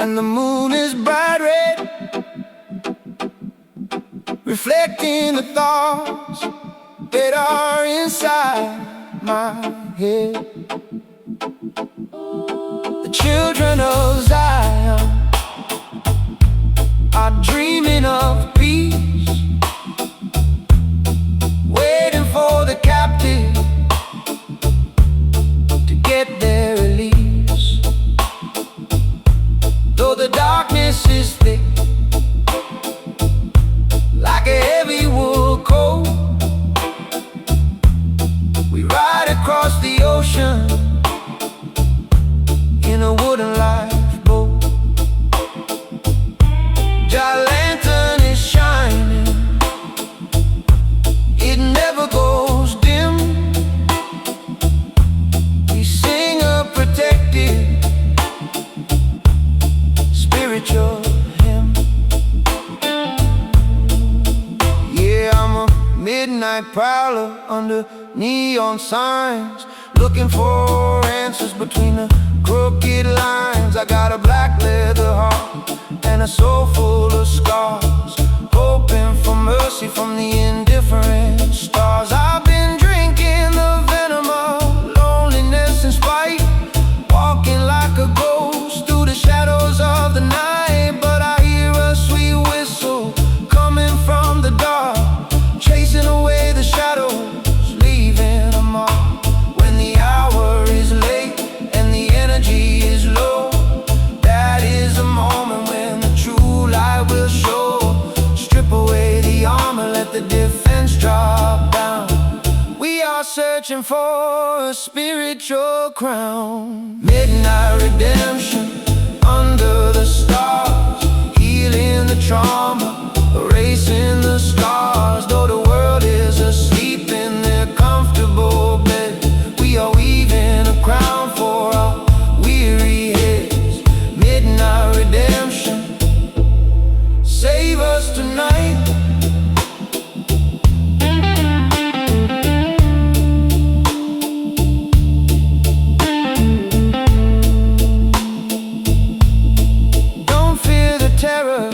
and the moon is bright red, reflecting the thoughts that are inside my head. The children of Zion are dreaming of peace, waiting for the captive to get their release. Though the darkness is thick, like a heavy wool coat, we ride across the ocean in a wooden lifeboat. Our lantern is shining, it never goes dim. We sing a protected spiritual hymn. Yeah, I'm a midnight prowler under neon signs, looking for answers between the crooked lines. I got a black leather heart and a soul full of scars, hoping for mercy from the indifferent stars. I've been drinking the venom of loneliness and spite, walking like a ghost through the shadows of the night. But I hear a sweet whistle coming from the dark, chasing away the shadows, leaving a mark. When the hour is late and the energy is low, that is a moment when the true light will show. Strip away the armor, let the defense drop down. We are searching for a spiritual crown. Midnight redemption under the stars, healing the trauma, erasing the scars. Though the world is asleep in their comfortable bed, we are weaving a crown for our weary heads. Midnight redemption, save us tonight. Don't fear the terror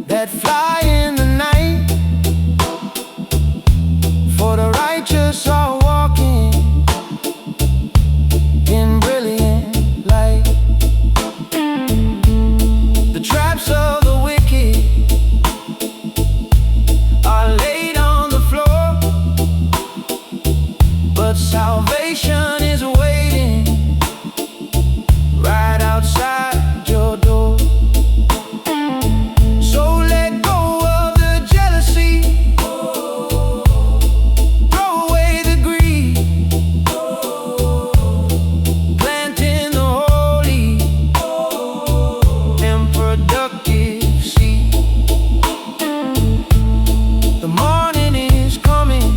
that fly in the night, for the righteous are walking in brilliant light. The traps of the wicked are laid on the floor, but salvation is waiting right outside your door. So let go of the jealousy, throw away the greed, planting the holy and productive seed. The morning is coming,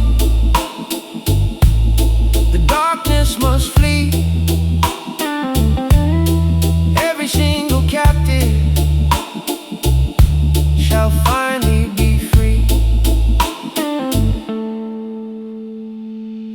the darkness must flee. Every single captive shall finally be free.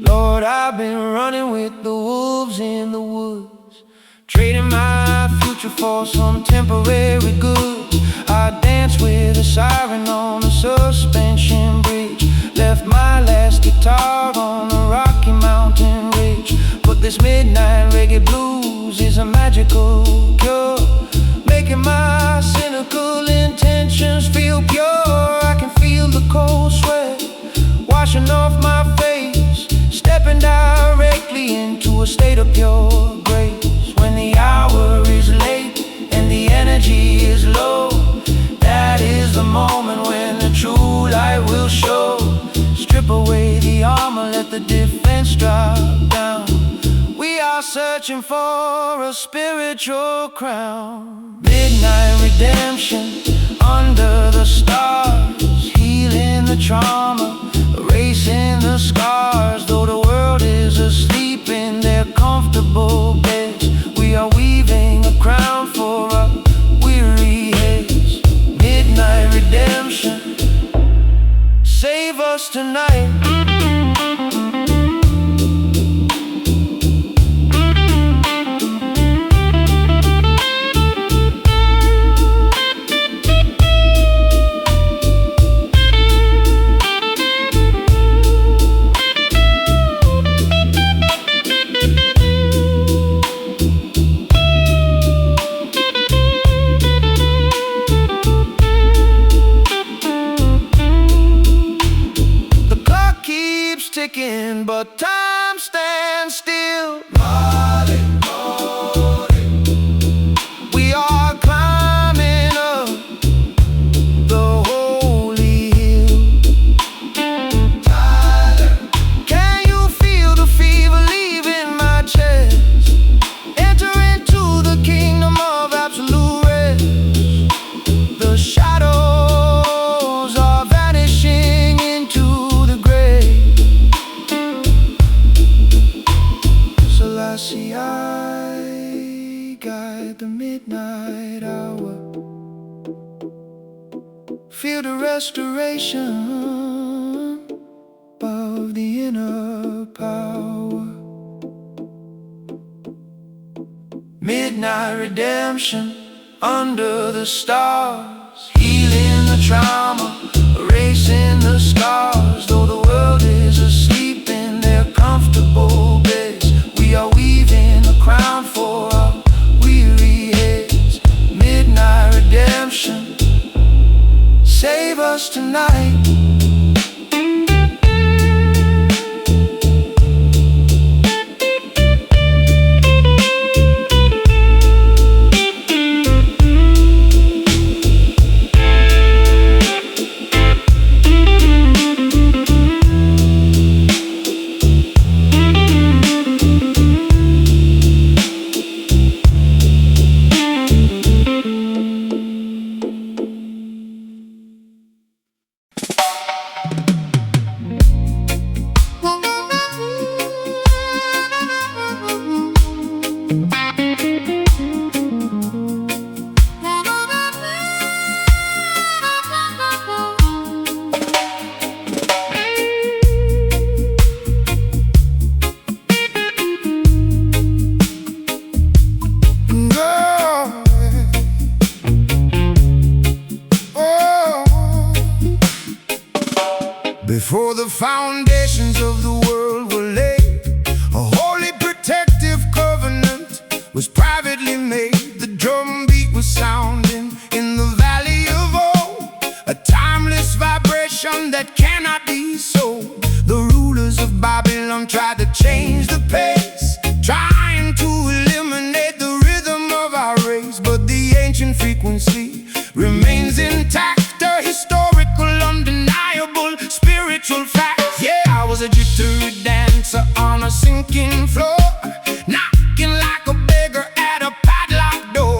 Lord, I've been running with the wolves in the woods, trading my future for some temporary goods. I danced with a siren on the suspension bridge, left my last guitar on a rocky mountain ridge. But this midnight reggae blues is a magical cure, making my cynical intentions feel pure. I can feel the cold sweat washing off my face, stepping directly into a state of pure grace. When the hour is late and the energy is low, that is the moment when the true light will show. Strip away the armor, let the defense drop down. We are searching for a spiritual crown. Midnight redemption under the stars, healing the trauma, erasing the scars. Though the world is asleep in their comfortable beds, we are weaving a crown for our weary heads. Midnight redemption, save us tonight. ticking, but time stands still. Marley, Marley. We are climbing up the holy hill. Tyler, Can you feel the fever leaving my chest? Enter into the kingdom of absolute rest. The shadows are vanishing into the grave. Selassie, I guide the midnight hour. Feel the restoration of the inner power. Midnight redemption under the stars, healing the trauma, erasing the scars. Though the world is asleep in their comfortable beds, we are weaving a crown for our weary heads. Midnight redemption, save us tonight. Before the foundations of the world were laid, a holy protective covenant was privately made. The drum beat was sounding in the valley of old, a timeless vibration that cannot be sold. The rulers of Babylon tried to change the pace, trying to eliminate the rhythm of our race, but the ancient frequency remains intact, a historical, undeniable spiritual fact. Yeah, I was a jittery dancer on a sinking floor, knocking like a beggar at a padlock door.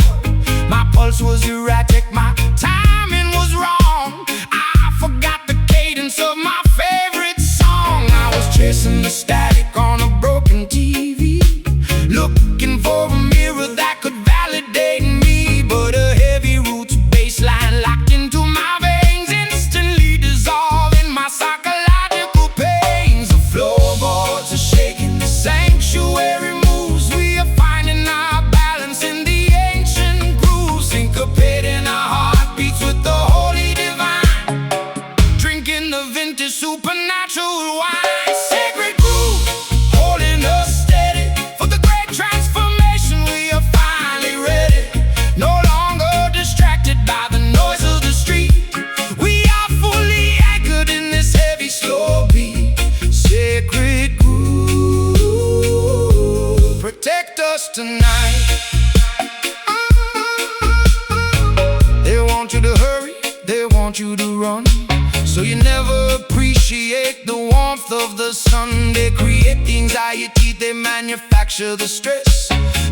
My pulse was erratic, my timing was wrong. I forgot the cadence of my favorite song. I was chasing the static on a broken TV, looking for a mirror that could validate me. But a heavy roots bass line locked into my veins, instantly dissolving my psychological pains. The floorboards are shaking, the sanctuary moves. We are finding our balance in the ancient groove, syncopating our heartbeats with the holy divine, drinking the vintage supernatural wine. Sacred groove, holding us steady for the great transformation. We are finally ready, no longer distracted by the noise of the street. We are fully anchored in this heavy, slow beat. Sacred groove, protect us tonight. They want you to hurry, they want you to run, so you never appreciate the warmth of the sun. They create the anxiety, they manufacture the stress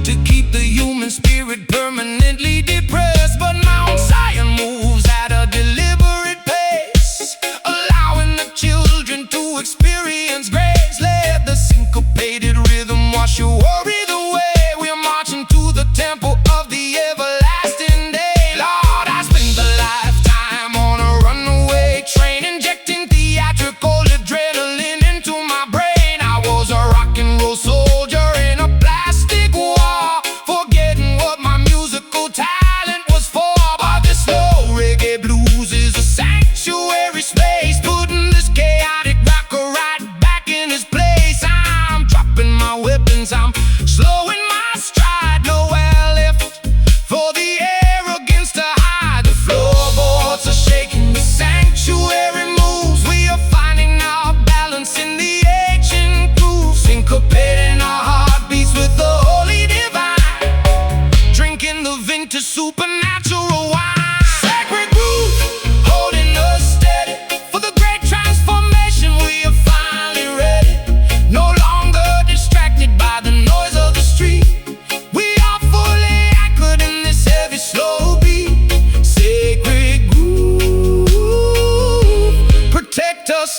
to keep the human spirit permanently depressed. But Mount Zion moves at a deliberate pace, allowing the children to experience grace. Let the syncopated rhythm wash your worries away. We're marching to the temple of the everlasting day. Lord, I spent a lifetime on a runaway train, injecting theatrical adrenaline into my brain. I was a rock and roll soldier in a plastic war, forgetting what my musical talent was for.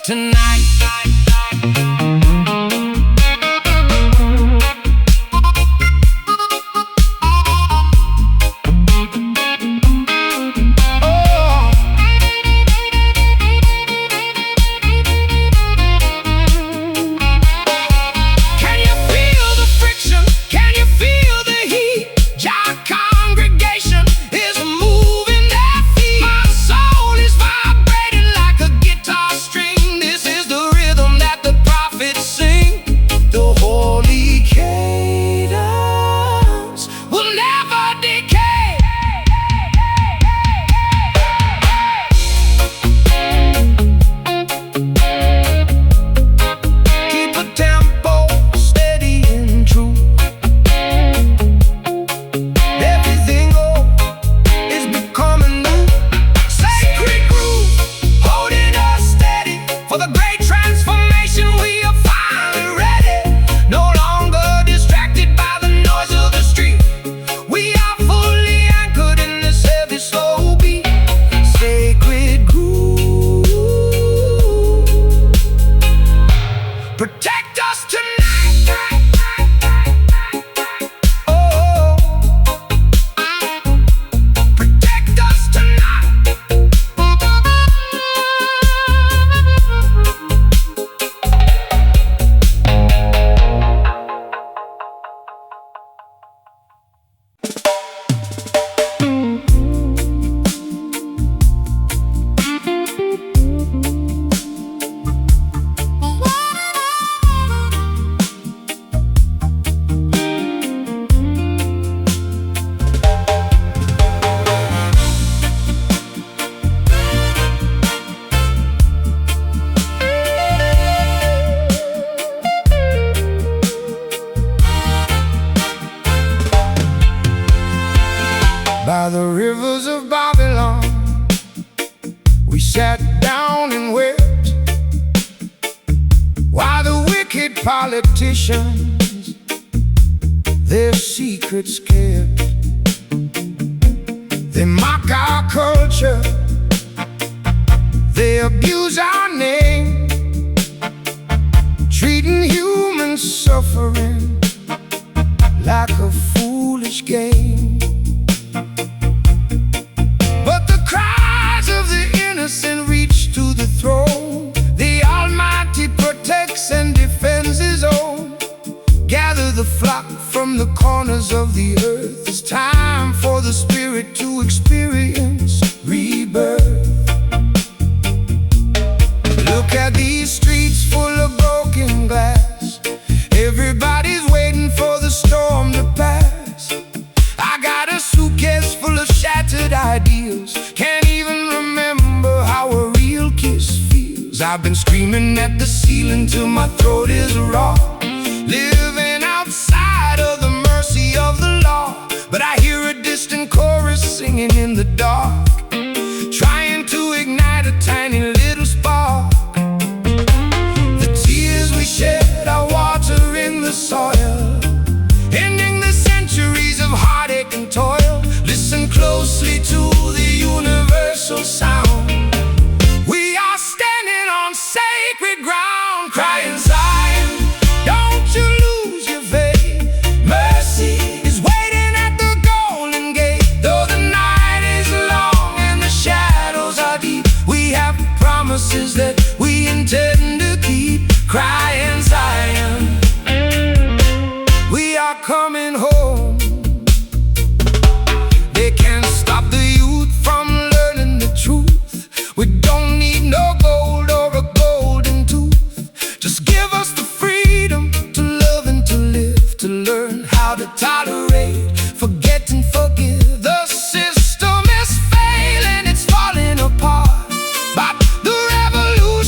tonight. Protect us tonight. Oh, protect us tonight. By the rivers of Babylon, we sat down and wept, while the wicked politicians their secrets kept. They mock our culture, they abuse our name, treating human suffering like a foolish game. But the cries of the innocent reach to the throne. The Almighty protects and defends His own. Gather the flock from the corners of the earth. It's time for the Spirit to experience rebirth. Look at these streets full of broken glass. Everybody's waiting for the storm to pass. I got a suitcase full of shattered ideals. Can't even remember how a real kiss feels. I've been screaming at the ceiling till my throat is raw, living outside of the mercy of the law. But I hear a distant chorus singing in the dark, trying to ignite a tiny little spark. The tears we shed are watering the soil, ending the centuries of heartache and toil. Listen closely to the universal sound. We are standing on sacred ground, crying Zion, don't you lose your faith. Mercy is waiting at the golden gate. Though the night is long and the shadows are deep, we have promises that we intend to keep. Crying Zion, we are coming home. They can't stop the youth from learning the truth. We don't need no gold or a golden tooth. Just give us the freedom to love and to live, to learn how to tolerate, forget and forgive. The system is failing, it's falling apart, but the revolution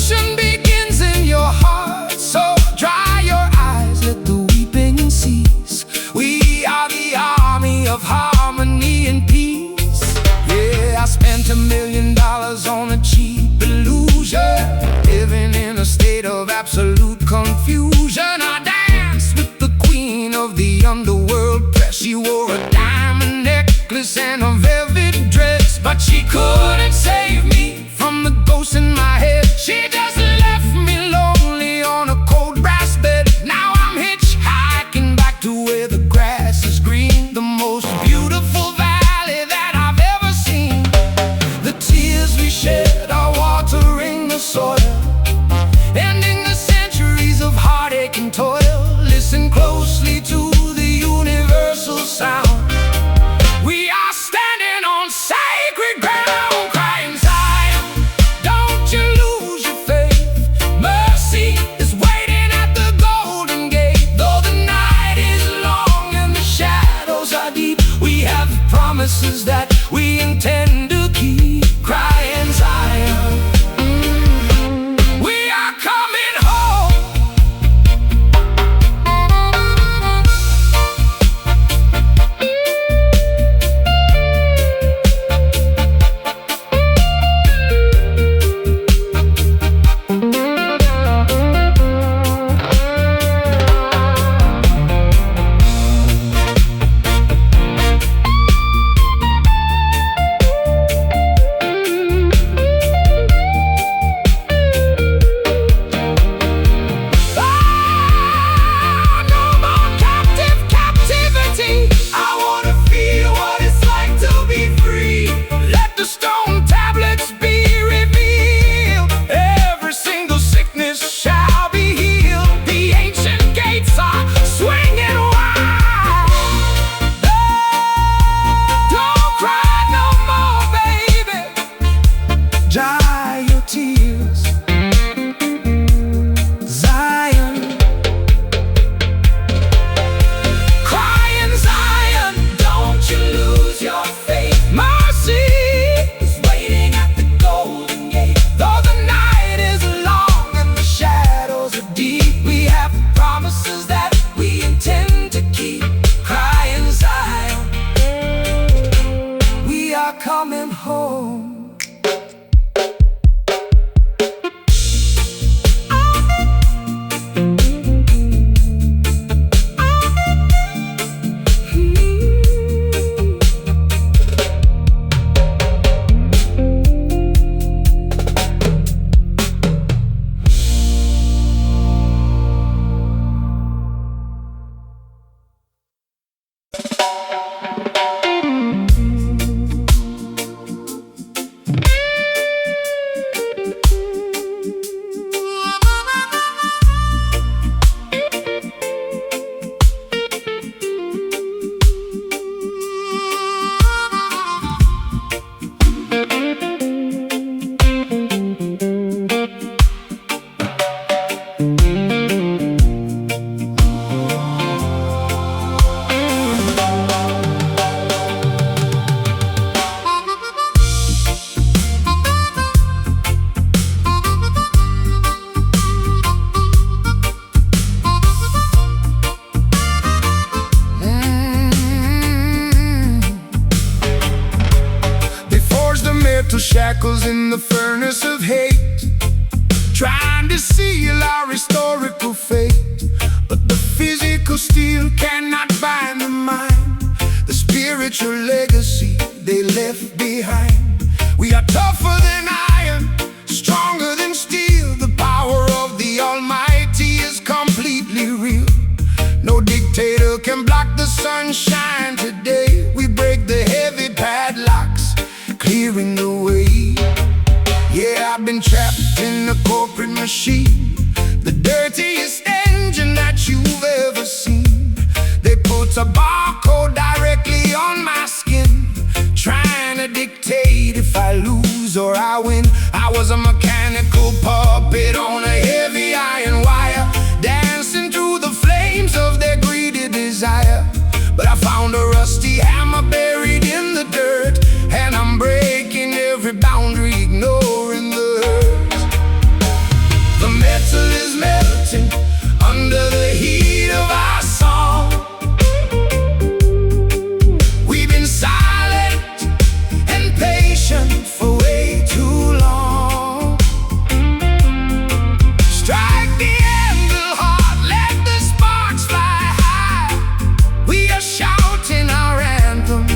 tears we shed are watering the soil, ending the centuries of heartache and toil. Listen closely to the universal sound. We are standing on sacred ground, crying Zion, don't you lose your faith. Mercy is waiting at the golden gate. Though the night is long and the shadows are deep, we have promises that we intend to keep. Crying Zion, we are coming home. Coming home. Shackles in the furnace of hate, trying to seal our historical fate. But the physical steel cannot bind the mind, the spiritual legacy they left behind. We are tougher than iron, stronger than steel. The power of the Almighty is completely real. No dictator can block the sunshine today. We break the heavy padlocks, clearing the way. Yeah, I've been trapped in the corporate machine, the dirtiest engine that you've ever seen. They put a barcode directly on my skin, trying to dictate if I lose or I win. I was a mechanical puppet on a heavy iron wire, dancing through the flames of their greedy desire. But I found a rusty hammer buried in the dirt, and I'm breaking every boundary, ignoring the hurt. The metal is melting under the heat of our song. We've been silent and patient for way too long. Strike the anvil hard, let the sparks fly high. We are shouting our anthem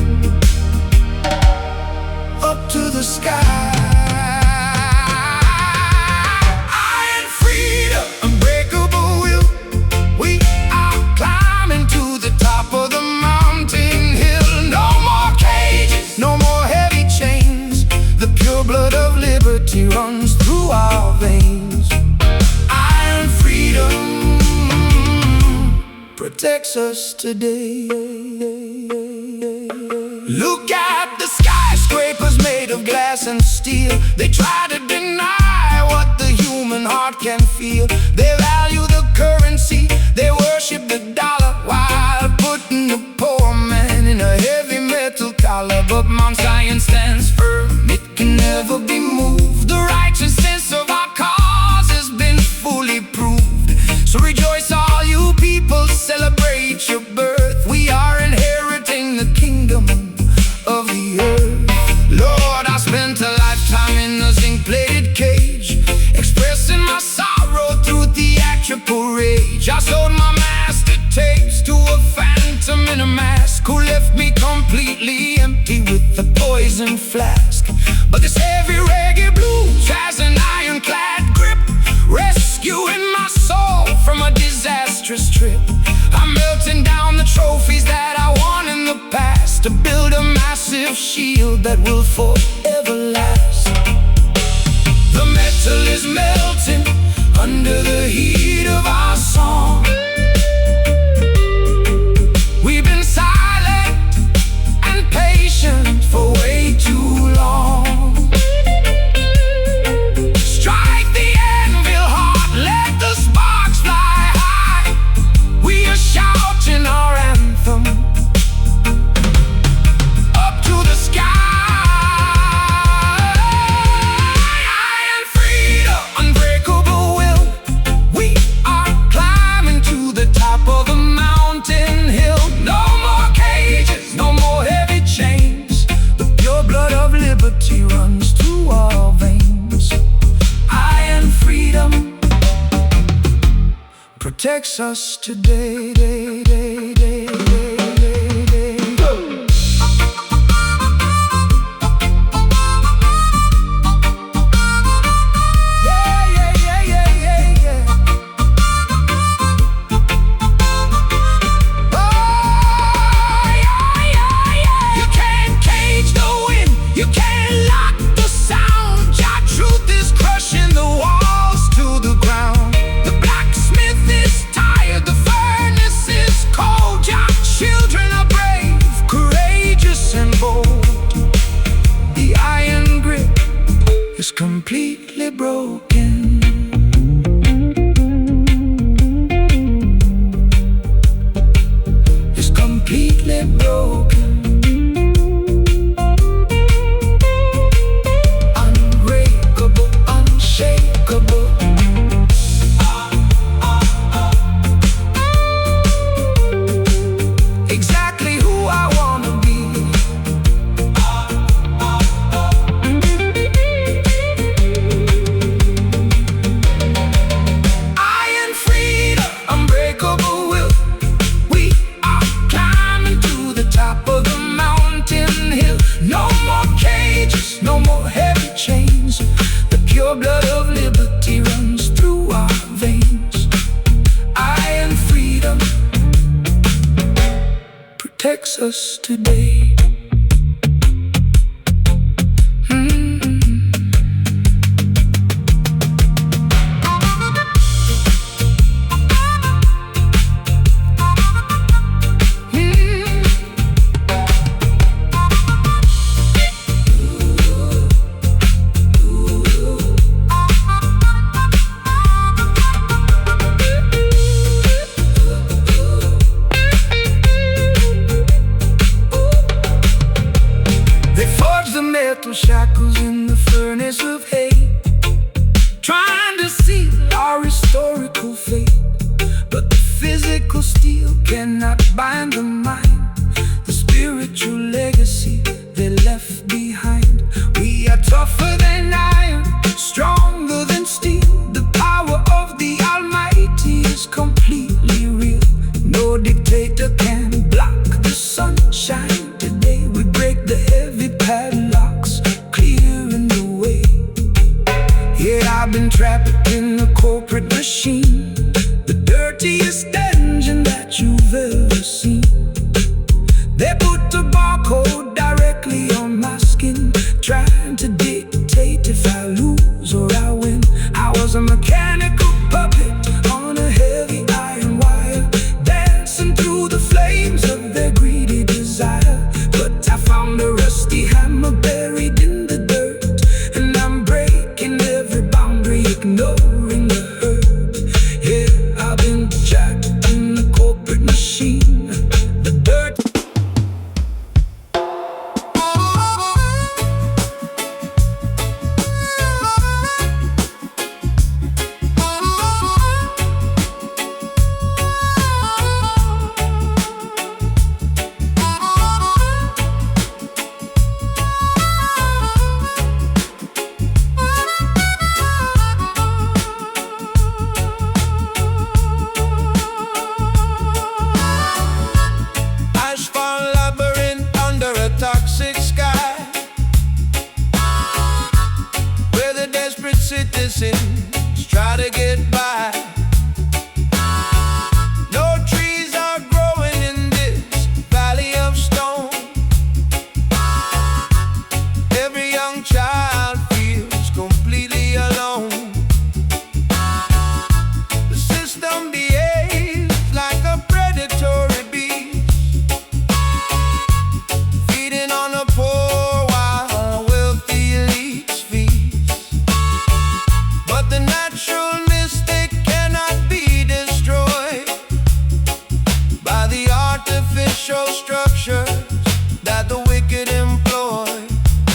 up to the sky. blood of liberty runs through our veins. Iron freedom protects us today. Look at the skyscrapers made of glass and steel. They try to deny what the human heart can feel. They value the currency, they worship the dollar, while putting the poor man in a heavy metal collar. But Mount Zion stands firm, it can never be moved. The righteousness of our cause has been fully proved. So rejoice all you people, celebrate your birth. We are inheriting the kingdom of the earth. Lord, I spent a lifetime in a zinc-plated cage, expressing my sorrow through theatrical rage. I sold my master tapes to a phantom in a mask, who left me completely empty with a poison flask. But this heavy reggae blues has an ironclad grip, rescuing my soul from a disastrous trip. I'm melting down the trophies that I won in the past, to build a massive shield that will forever last. The metal is melting under the heat of our song. We've been silent and patient for way too long. Strike the anvil hard, let the sparks fly high. We are shouting our anthem up to the sky. Iron freedom, unbreakable will. We are climbing to the top of a mountain hill. No more cages, no more heavy chains. The pure blood of liberty runs through our veins. Iron freedom protects us today. You can't cage the wind, you can't lock the sound. Your truth is crushing the walls to the ground. The blacksmith is tired, the furnace is cold. Your children are brave, courageous and bold. The iron grip is completely broken. It's completely broken. Unbreakable, unshakable. Exactly who I wanna be. Iron freedom, unbreakable will. We are climbing to the top of the mountain hill. No more cages, no more heavy chains. The pure blood of liberty runs through our veins. Iron freedom protects us today. They forge the metal shackles in the furnace of hate, trying to seal our historical fate. But the physical steel cannot bind the mind, the spiritual legacy they left behind. We are tougher than iron, stronger than steel. The power of the Almighty is completely real. No dictator can block the sunshine. Today we break the heavy padlocks, clearing the way. Yeah, I've been trapped in the corporate machine, the dirtiest dungeon that you've ever seen. They put the barcode directly on my skin, trying to dictate citizens try to get by. No trees are growing in this valley of stone. Every young child feels completely alone. The system behaves like a predatory beast, feeding on the poor while wealthy elites feast. But the natural mystic cannot be destroyed by the artificial structures that the wicked employ.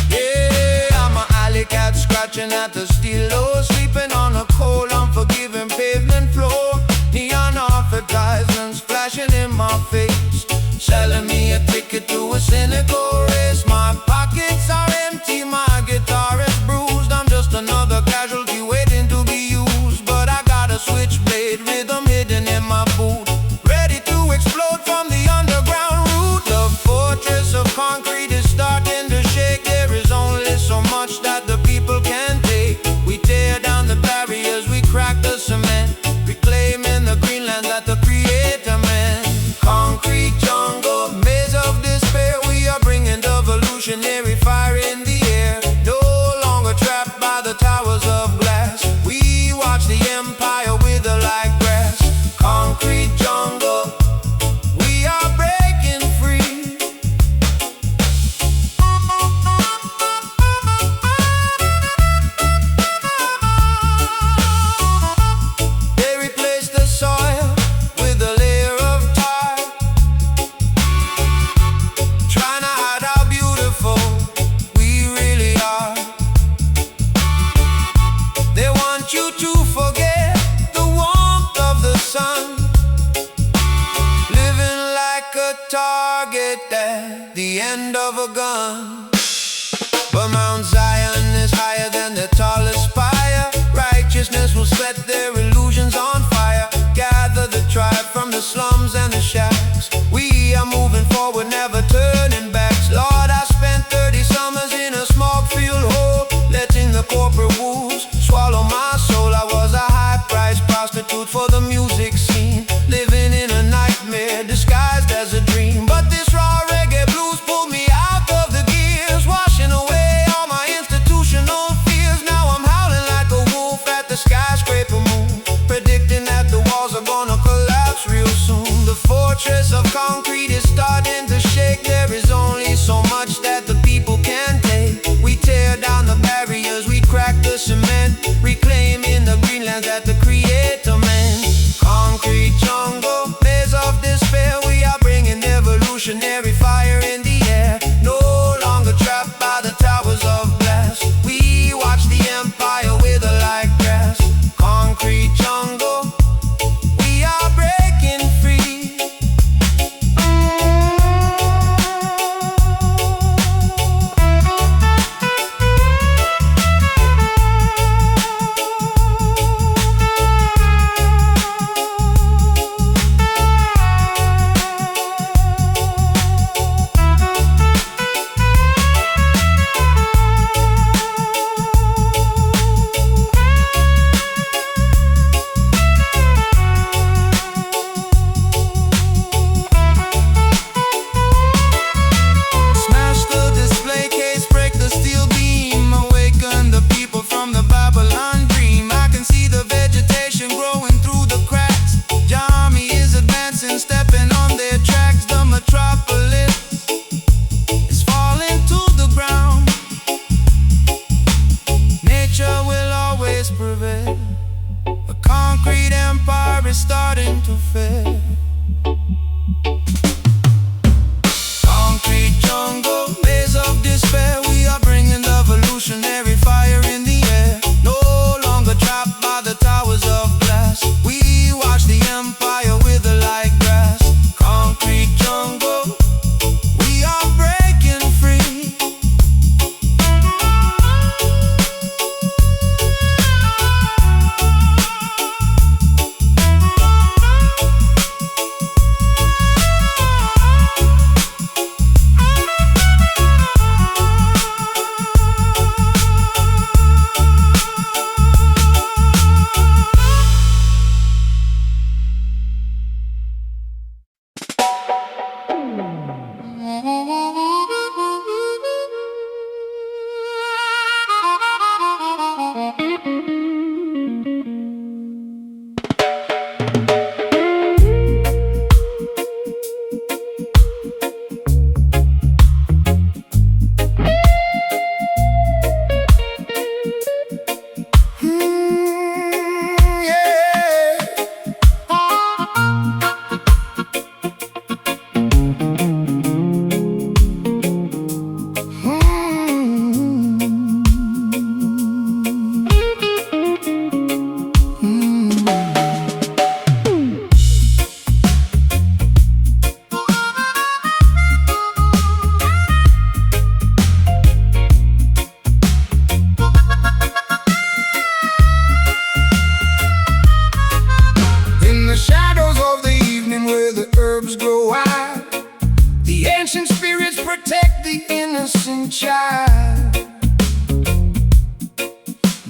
Yeah, I'm an alley cat scratching at the steel door, sleeping on a cold, unforgiving pavement floor. Neon advertisements flashing in my face, selling me a ticket to a cynical race. My pockets are empty, my guitar is bruised. I'm just another casualty waiting to be used. But I got a switchblade rhythm hidden in my boot, ready to explode from the underground root. The fortress of concrete is starting to shake. There is only so much that the people can take. We tear down the barriers, we crack the cement, reclaiming the green land that the Creator meant. Concrete jungle, maze of despair, we are bringing the evolutionary fire in the air. No longer trapped by the towers of glass, we watch the empire wither like grass. Concrete jungle, we are breaking free. They replace the soil with a layer of tar, trying to hide how beautiful we really are. They want you to forget the warmth of the sun, living like a target at the end of a gun. But Mount Zion is higher than the tallest spire. Righteousness will set their illusions on fire. Gather the tribe from the slums and the shacks. We are moving forward, never turning backs. Lord, I spent 30 summers in a smoke-filled hole, letting the corporate wolves swallow my soul. I was a high-priced prostitute for the music scene, living in a nightmare disguised as a dream. But this raw reggae blues pulled me out of the gears, washing away all my institutional fears. Now I'm howling like a wolf at the skyscraper moon, predicting that the walls are gonna collapse real soon. The fortress of concrete is starting to shake. There is only so much that the people can take. We tear down the barriers, we crack the cement, reclaiming the green land that the Creator meant. Concrete jungle, maze of despair, we are bringing evolutionary fire in the air. No longer trapped by the towers of glass, we watch the empire wither like grass. Concrete jungle, we are breaking free. Smash the display case, break the steel beam, awaken the people from the Babylon dream. I can see the vegetation growing through the cracks. Jami is advancing, stepping on their tracks. The metropolis is falling to the ground. Nature will always prevail. The concrete empire is starting to fail. Concrete jungle, maze of despair, we are bringing the evolutionary fire in the air. No longer trapped by the towers of glass, we watch the empire wither like grass. Concrete jungle, we are breaking free.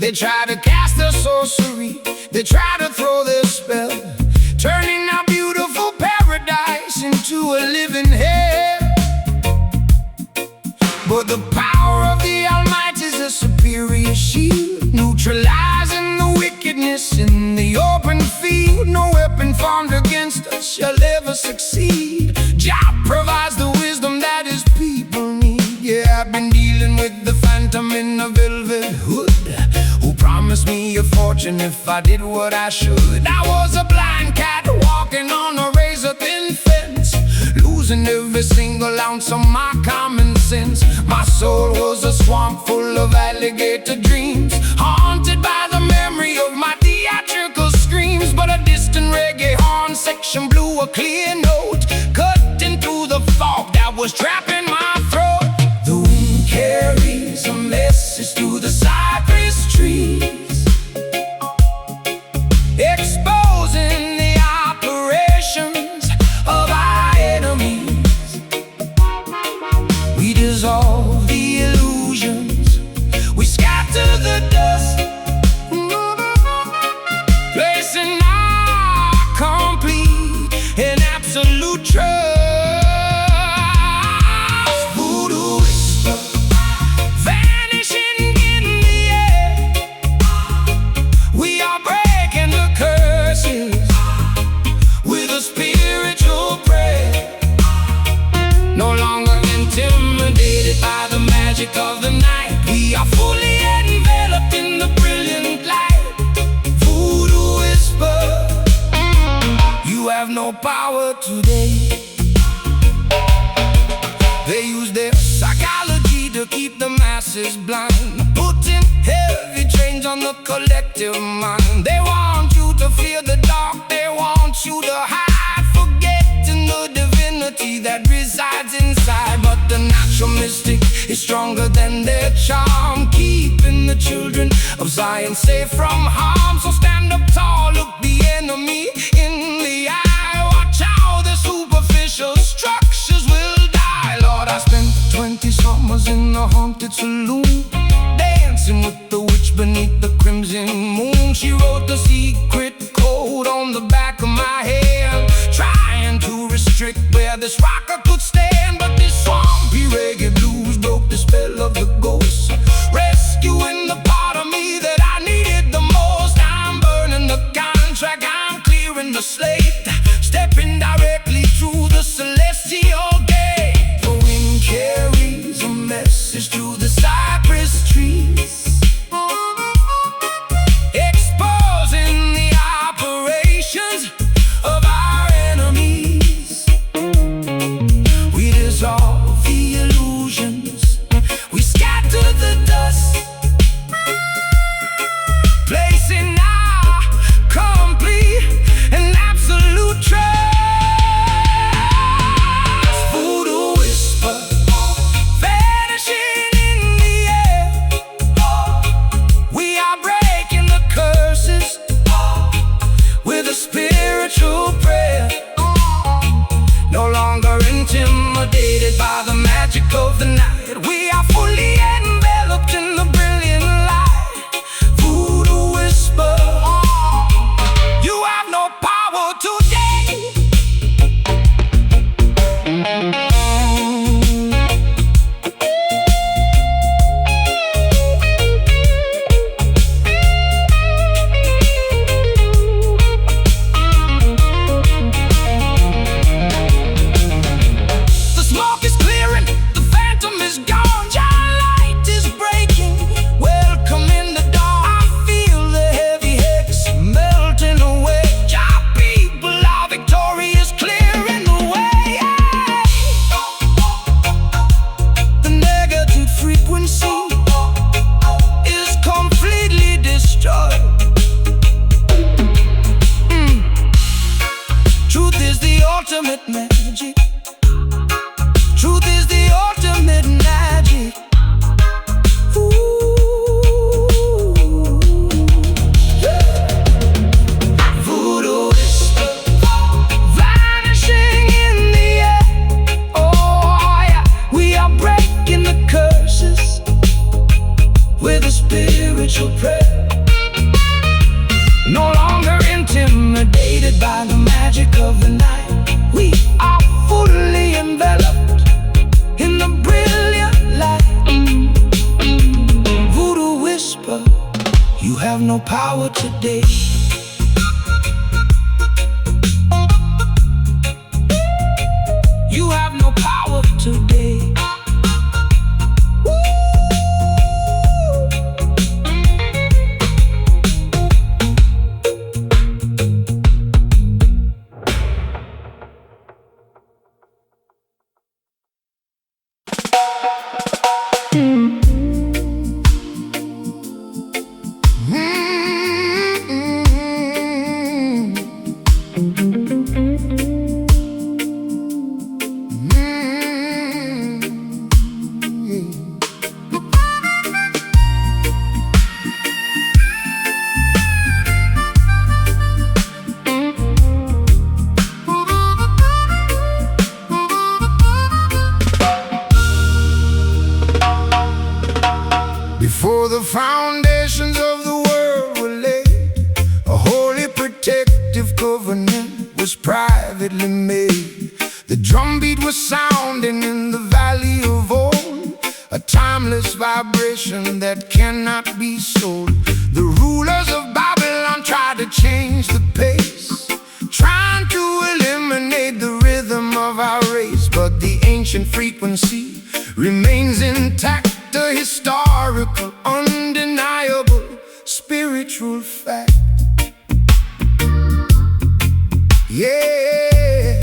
They try to cast their sorcery, they try to throw their spell, turning our beautiful paradise into a living hell. But the power of the Almighty is a superior shield, neutralizing the wickedness in the open field. No weapon formed against us shall ever succeed. Jah provides the wisdom that his people need. Yeah, I've been dealing with the phantom in a velvet hood, who promised me a fortune if I did what I should. I was a blind cat walking on a razor-thin fence, losing every single ounce of my common sense. My soul was a swamp full of alligator dreams, haunted by the memory of my theatrical screams. But a distant reggae horn section blew a clear note, cutting through the fog that was trapping my throat. The wind carries a message through the cypress trees, exposing the operations of our enemies. We dissolve the illusions, we scatter the dust, placing our complete and absolute trust. Voodoo whisper, vanishing in the air. We are breaking the curses with a spiritual prayer. No longer intimidated by the magic of the night, we are fully enveloped in the brilliant light. Voodoo whisper, you have no power today. They use their psychology to keep the masses blind, putting heavy chains on the collective mind. They want you to fear the dark, they want you to hide, forgetting the divinity that resides inside. But the natural mystic is stronger than their charm, keeping the children of Zion safe from harm. So stand up tall, look the enemy in the eye, watch how the superficial structures will die. Lord, I spent 20 summers in a haunted saloon, dancing with the witch beneath the crimson moon. She wrote the secret code on the back of my hand, trying to restrict where this rocker could stand. But this swampy reggae blues broke the spell of the ghost, rescuing the part of me that I needed the most. I'm burning the contract, I'm clearing the slate, stepping directly through the celestial gate. The wind carries a message through the cypress trees, magic of the night. We are fully enveloped in the brilliant light. Voodoo whisper, you have no power today. You have no power today. Before the foundations of the world were laid, a holy protective covenant was privately made. The drumbeat was sounding in the valley of old, a timeless vibration that cannot be sold. The rulers of Babylon tried to change the pace, trying to eliminate the rhythm of our race, but the ancient frequency remains intact. A historical, undeniable, spiritual fact. Yeah,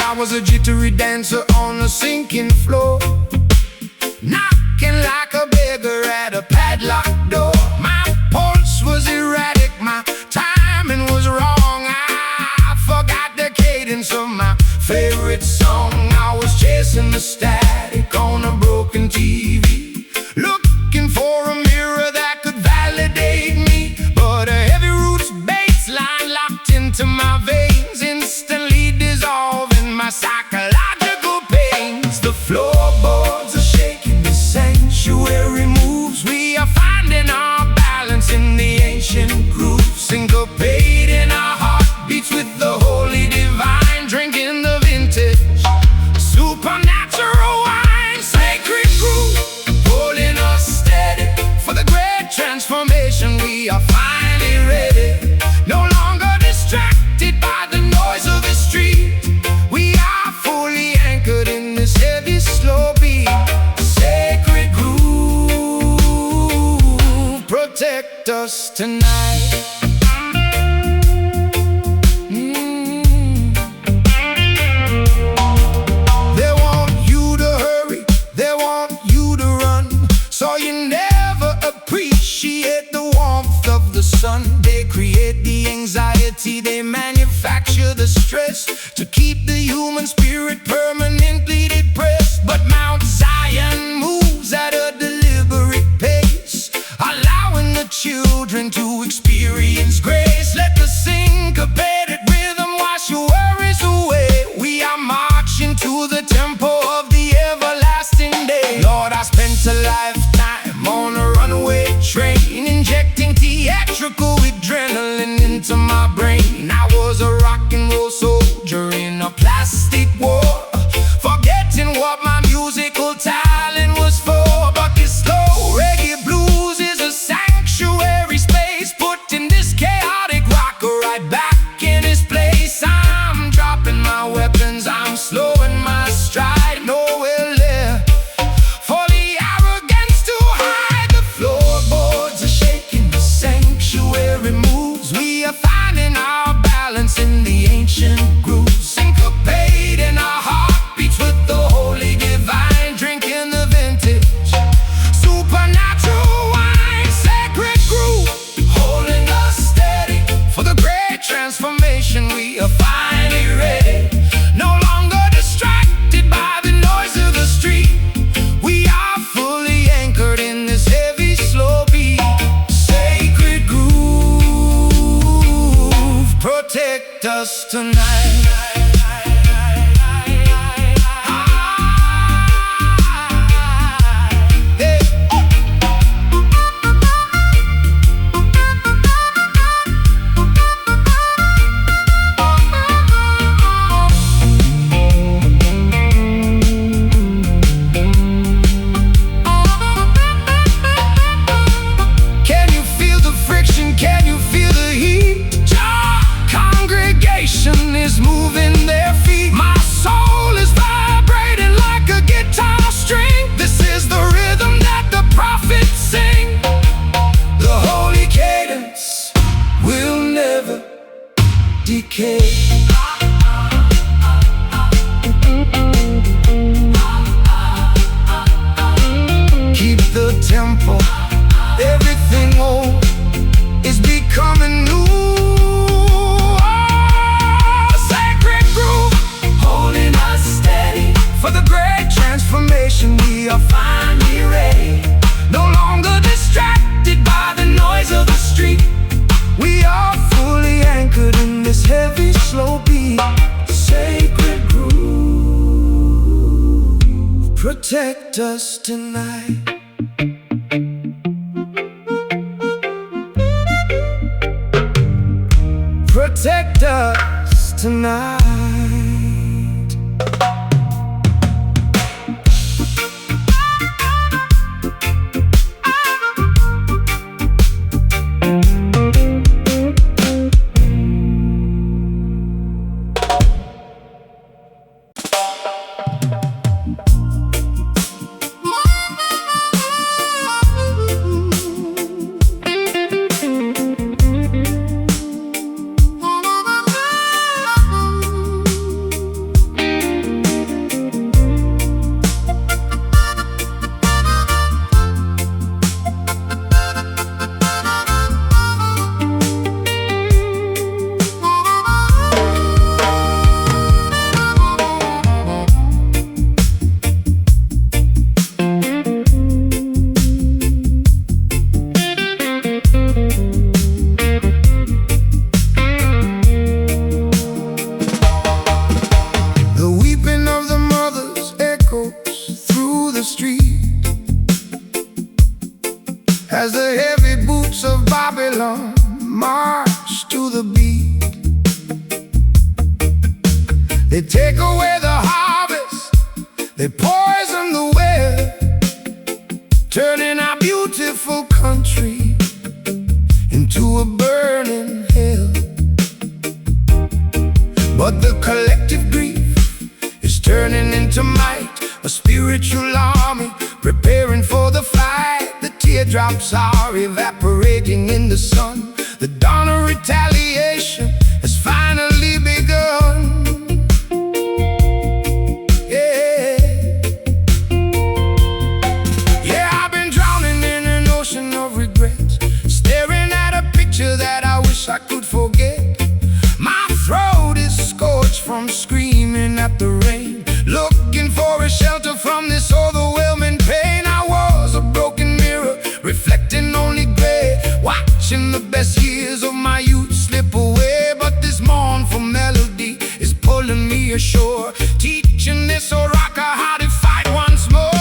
I was a jittery dancer on a sinking floor, knocking like a beggar at a padlocked door. My pulse was erratic, my timing was wrong. I forgot the cadence of my favorite song. I was chasing the static on a broken TV, looking for a mirror that could validate me. But a heavy roots bass line locked into my veins, instantly dissolving my psychological pains. The floorboards are shaking, the sanctuary moves. We are finding our balance in the ancient groove, syncopating our heartbeats with the holy divine, drinking the vintage supernatural wine, sacred groove, holding us steady for the great transformation. We are finally ready, no longer distracted by the noise of the street. We are fully anchored in this heavy, slow beat. Sacred groove, protect us tonight. They create the anxiety, they manufacture the stress to keep the human spirit permanently depressed. But Mount Zion moves at a deliberate pace, allowing the children to experience grace. Let the syncopated rhythm wash your worries away. We are marching to the tempo of the everlasting day. Lord, I spent a lifetime on a runaway train, injecting theatrical adrenaline into my brain. I was a rock and roll soldier in a plastic war, forgetting what my musical talent was for. But this slow reggae blues is a sanctuary space, putting this chaotic rocker right back in his place. I'm dropping my weapons, I'm slowing my stride, nowhere left for the arrogance to hide. The floorboards are shaking, the sanctuary moves. We are finding our balance in the ancient groove, syncopating our heartbeats with the holy divine, drinking the vintage supernatural wine. Sacred groove, holding us steady for the great transformation. We are finally ready, no longer distracted by the noise of the street. We are fully anchored in this heavy, slow beat. Sacred groove, protect us tonight. protect us tonight. Protect us tonight. As the heavy boots of Babylon march to the beat, they take away the harvest, they poison the well, turning our beautiful country into a burning hell. But the collective grief is turning into might, a spiritual army preparing for the fight. The teardrops are evaporating in the sun. The dawn of retaliation has finally begun. Yeah, I've been drowning in an ocean of regrets, staring at a picture that I wish I could forget. My throat is scorched from screaming at the rain, looking for a shelter from this overwhelming pain. I was a broken mirror, reflecting only gray, watching the best years of my youth slip away. But this mournful melody is pulling me ashore, teaching this old rocker how to fight once more.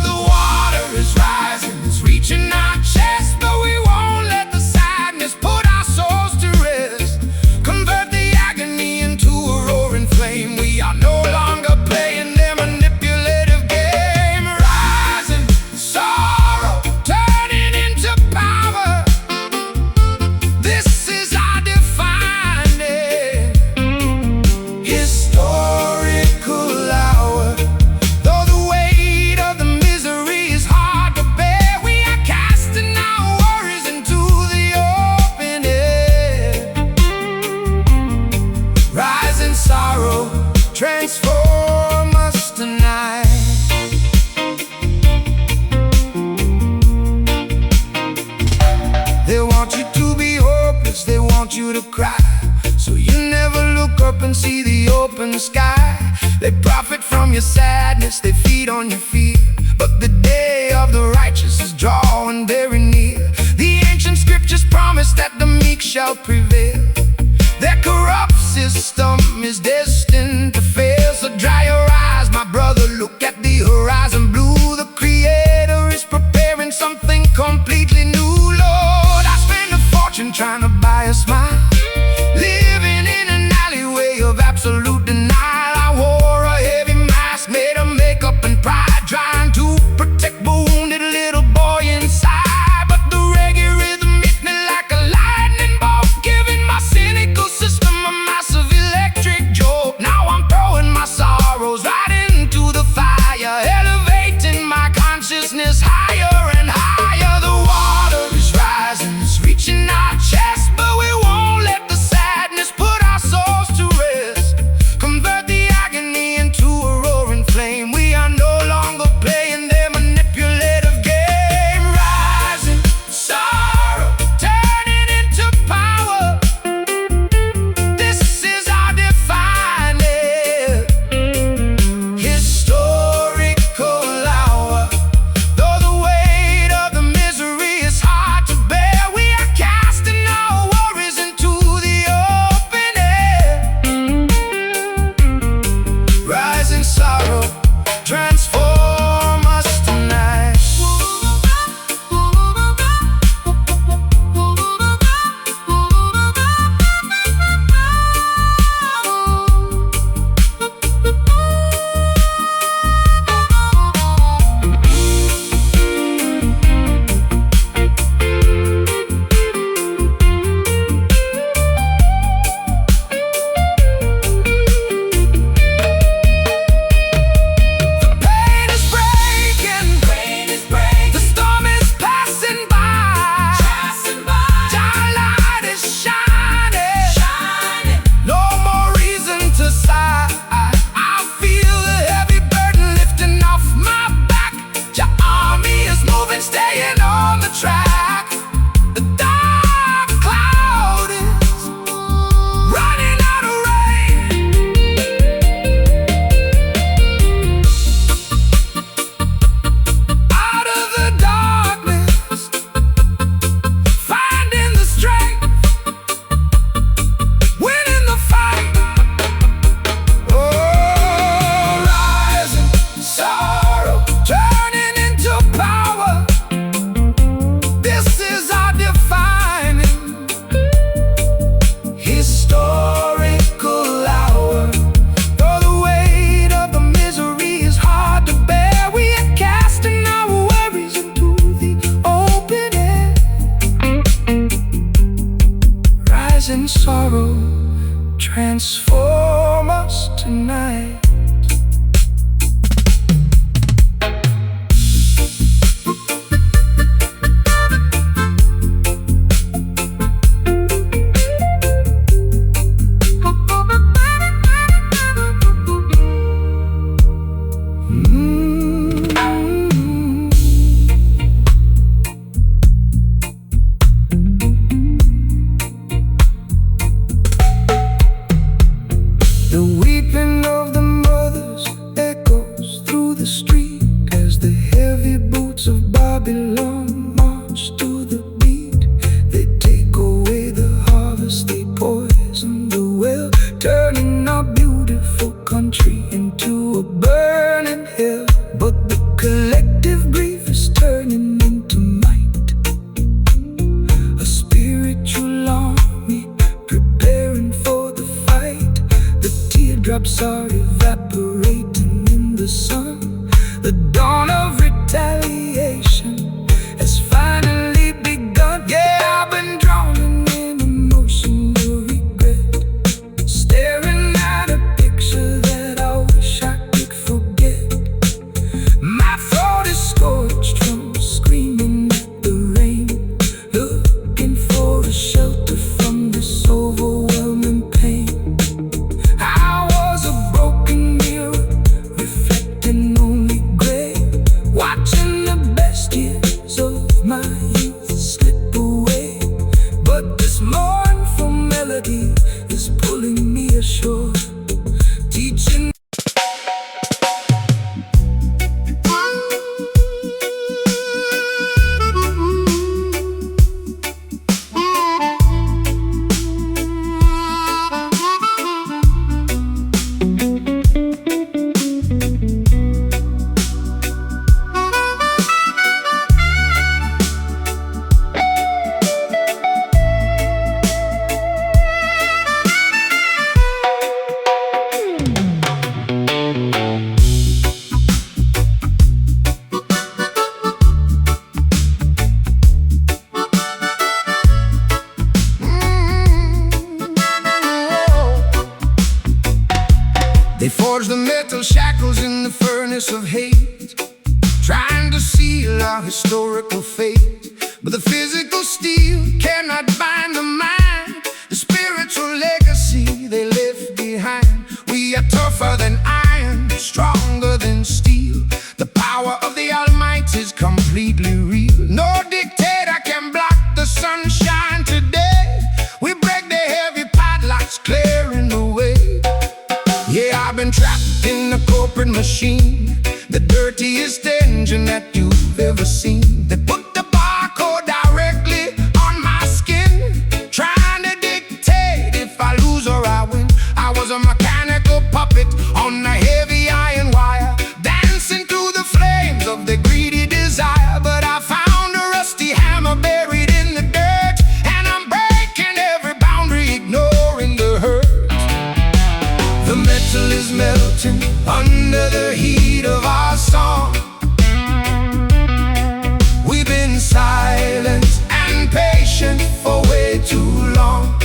The water is rising, it's reaching our chest, but we won't let the sadness put our souls to rest. Convert the agony into a roaring flame. We are no longer playing their manipulative game. Rising sorrow, turning into power. This is our defining historical hour. Though the weight of the misery is hard to bear, we are casting our worries into the open air. Rising sorrow, transform us tonight. They want you to be hopeless, they want you to cry, so you never look up and see the open sky. They profit from your sadness, they feed on your fear, but the day of the righteous is drawing very near. The ancient scriptures promise that the meek shall prevail. Their corrupt system is destined to fail. So dry your eyes, my brother, look at the horizon blue. The Creator is preparing something completely new. Lord, I spent a fortune trying to buy a smile, living in an alleyway of absolute denial. I wore a heavy mask made of makeup and pride, trying to protect the wounded little boy inside. But the reggae rhythm hit me like a lightning bolt, giving metal shackles in the furnace of hate, trying to seal our historical fate. But the physical steel cannot bind the mind, the spiritual legacy they left behind. We are tougher than iron, stronger than steel. The power of the Almighty is completely real. No dictator can block the sunshine today. We break the heavy padlocks, clearing the way. Yeah, I've been trapped in the corporate machine, the dirtiest engine that you've ever seen. They put the barcode directly on my skin, trying to dictate if I lose or I win. I was a mechanical puppet on a heavy iron wire, dancing through the flames of the greedy desire. But I found a rusty hammer buried in the dirt, and I'm breaking every boundary, ignoring the hurt. The metal is melting under the heat of our song. We've been silent and patient for way too long.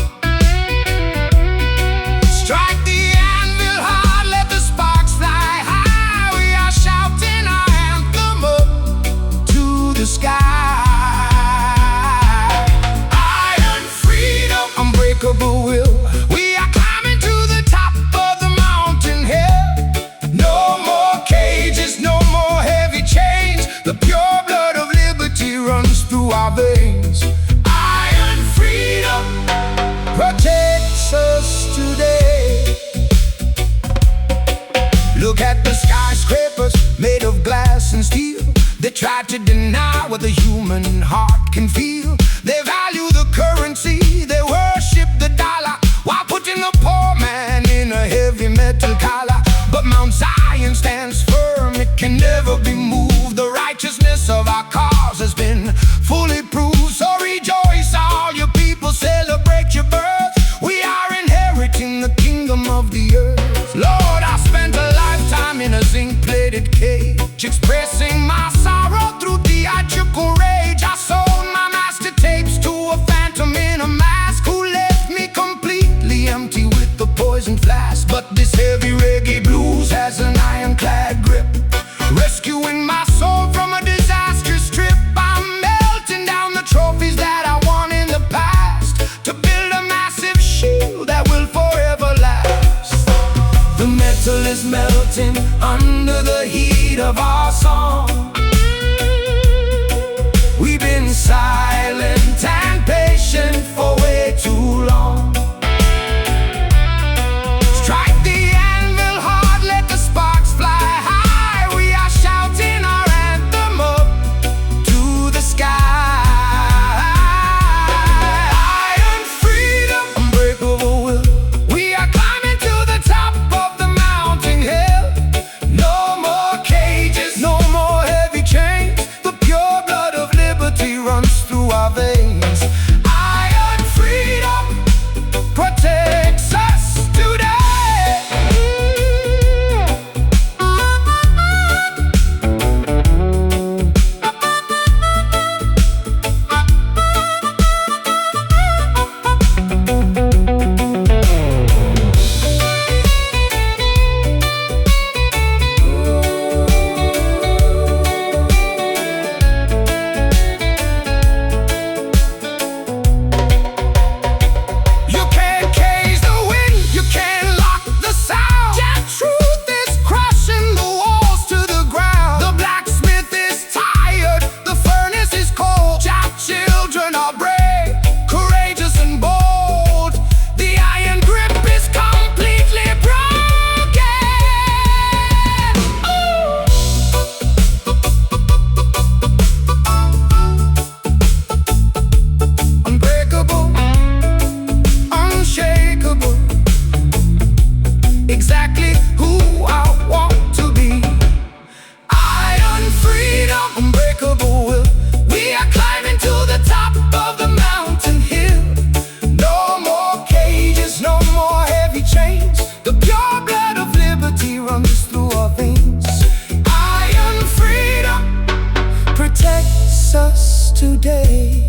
Strike the anvil hard, let the sparks fly high. We are shouting our anthem up to the sky. Iron freedom, unbreakable will. We are climbing to the top of the mountain hill. No more cages, no more heavy chains. The pure blood of liberty runs through our veins. Iron freedom protects us today. Look at the skyscrapers made of glass and steel. They try to deny what the human heart can feel. They value the currency, they worship the dollar, while putting the poor man in a heavy metal collar. But Mount Zion stands firm, it can never be moved. The righteousness of our cause has been fully proved. So rejoice, all you people, celebrate your birth. We are inheriting the kingdom of the earth. Lord, I spent a lifetime in a zinc-plated cage, expressing my sorrow through theatrical rage. I sold my master tapes to a phantom in a mask, who left me completely empty with the poison flask. But this heavy reggae blues has an ironclad grip, rescuing my soul from a disastrous trip. I'm melting down the trophies that I won in the past, to build a massive shield that will forever last. The metal is melting under the heat of our song. We've been silent and patient for way too long. Strike the anvil hard, let the sparks fly high. We are shouting our anthem up to the sky. Iron freedom, unbreakable will. We are climbing to the top of the mountain hill. No more cages, no more heavy chains. The pure blood of liberty runs through our veins. Iron freedom protects us today. You can't cage the wind, you can't lock the sound. That truth is crushing the walls to the ground. The blacksmith is tired, the furnace is cold. Our children are brave, courageous and bold. The iron grip is completely broken. Unbreakable, unshakable, exactly who I want to be. Iron freedom, unbreakable will. We are climbing to the top of the mountain hill. No more cages, no more heavy chains. The pure blood of liberty runs through our veins. Iron freedom protects us today.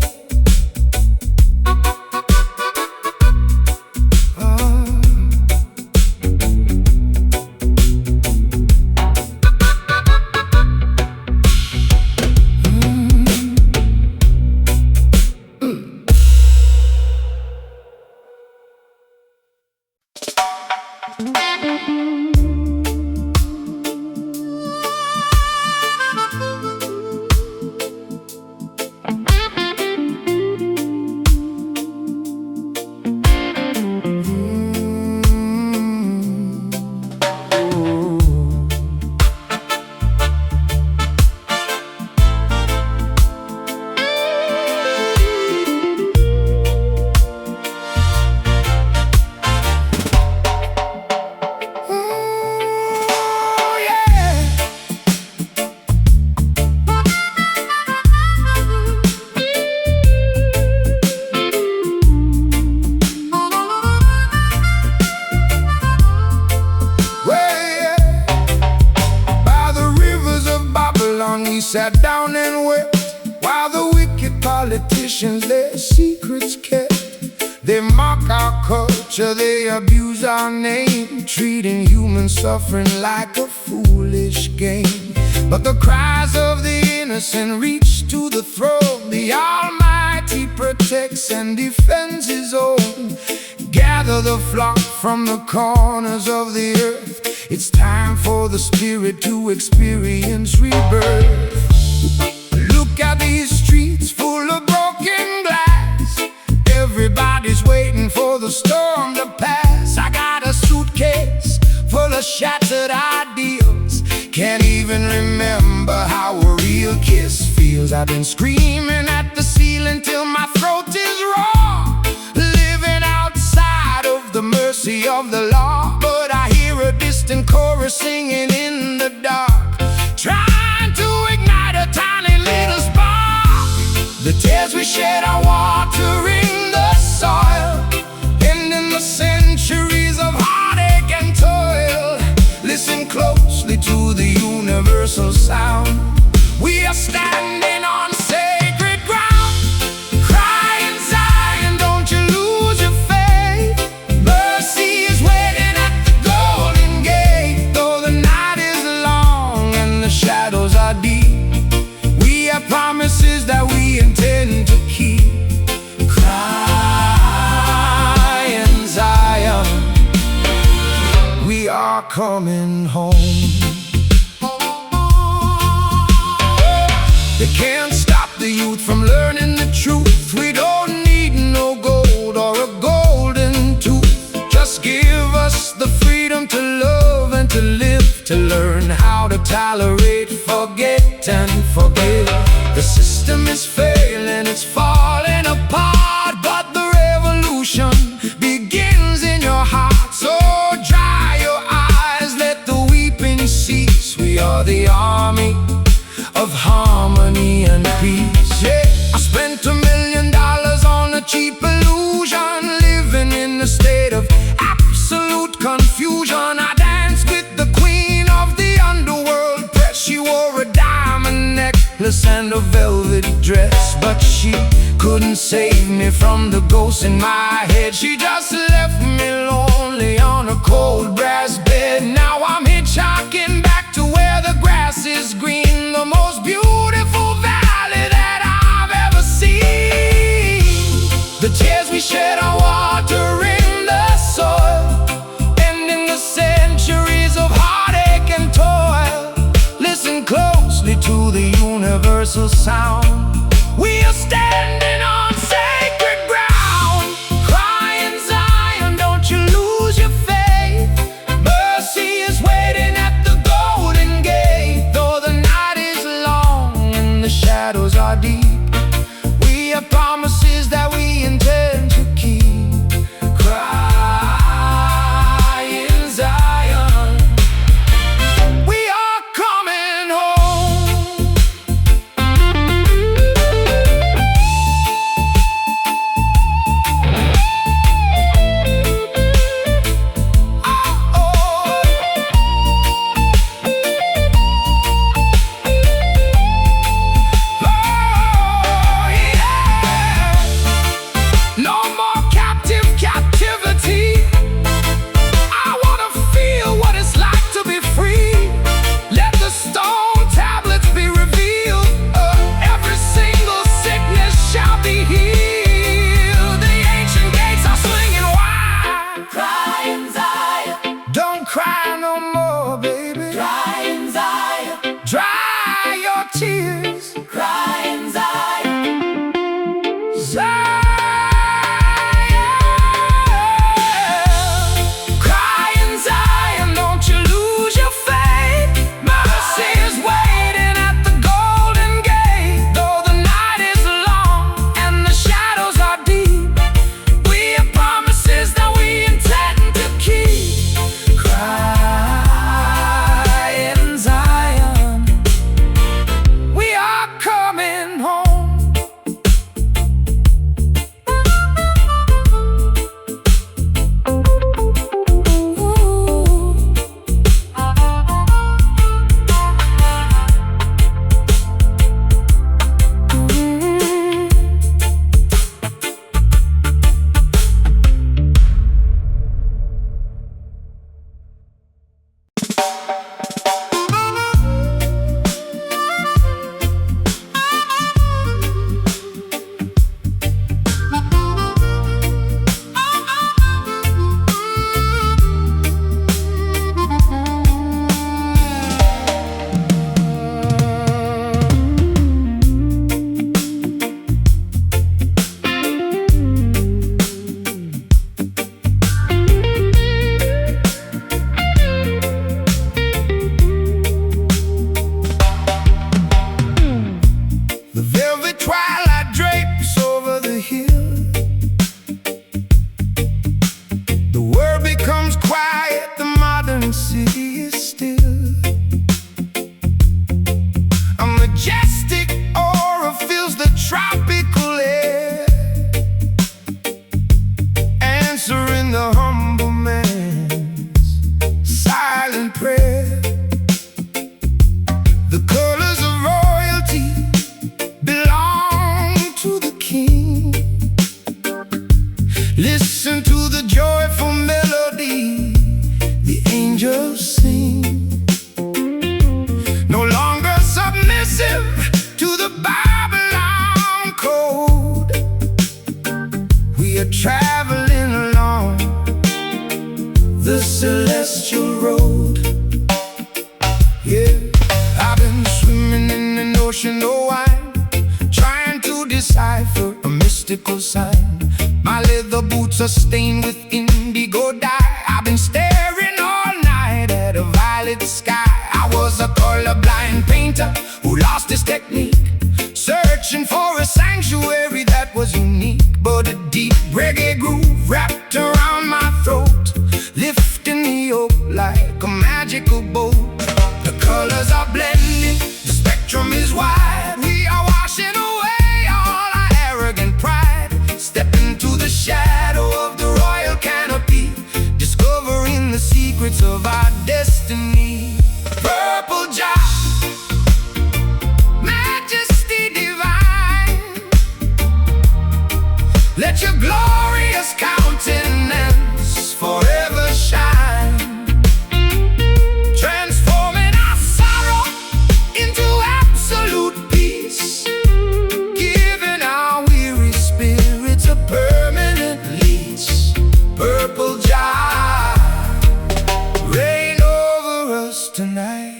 sat down and wept, while the wicked politicians their secrets kept. They mock our culture, they abuse our name, treating human suffering like a foolish game. But the cries of the innocent reach to the throne. The Almighty protects and defends His own. Gather the flock from the corners of the earth. It's time for the spirit to experience rebirth. Look at these streets full of broken glass. Everybody's waiting for the storm to pass. I got a suitcase full of shattered ideals. Can't even remember how a real kiss feels. I've been screaming at the ceiling till my throat is raw, living outside of the mercy of the law. But I hear a distant chorus singing in the dark, trying to ignite a tiny little spark. The tears we shed are watering the soil, ending the centuries of heartache and toil. Listen closely to the universal sound. We are standing on sacred ground. Cry in Zion, don't you lose your faith. Mercy is waiting at the golden gate. Though the night is long and the shadows are deep, we have promises that we intend to keep. Cry in Zion, we are coming home. They can't stop the youth from learning the truth. We don't need no gold or a golden tooth. Just give us the freedom to love and to live, to learn how to tolerate, forget and forgive. The system is failing, it's falling apart, but the revolution begins in your heart. So dry your eyes, let the weeping cease. We are the army of harmony and peace. Yeah, I spent $1 million on a cheap illusion, living in a state of absolute confusion. I danced with the queen of the underworld press. She wore a diamond necklace and a velvet dress, but she couldn't save me from the ghost in my head. She just left me lonely on a cold brass bed. Now I'm hitchhiking back to where the grass is green, the most beautiful valley that I've ever seen. The tears we shed are watering the soil, ending the centuries of heartache and toil. Listen closely to the universal sound. We are standing on sacred ground. Cry in Zion, don't you lose your faith. Mercy is waiting at the golden gate. Though the night is long and the shadows are deep, we have promises that we intend to keep. Cry in Zion, we are coming home. we are traveling along the celestial road. Yeah, I've been swimming in an ocean of wine, trying to decipher a mystical sign. My leather boots are stained with indigo dye. I've been staring all night at a violet sky. I was a colorblind painter who lost his technique, searching for a sanctuary that was unique. But a deep reggae groove wrapped around my throat, lifting me up like a magical boat. The colors are blending, the spectrum is wide. We are washing away all our arrogant pride. Step into the shadow of the royal canopy, discovering the secrets of our destiny. Purple Jah, majesty divine, let your glorious countenance forever shine, transforming our sorrow into absolute peace, giving our weary spirits a permanent lease. Purple Jah, reign over us tonight.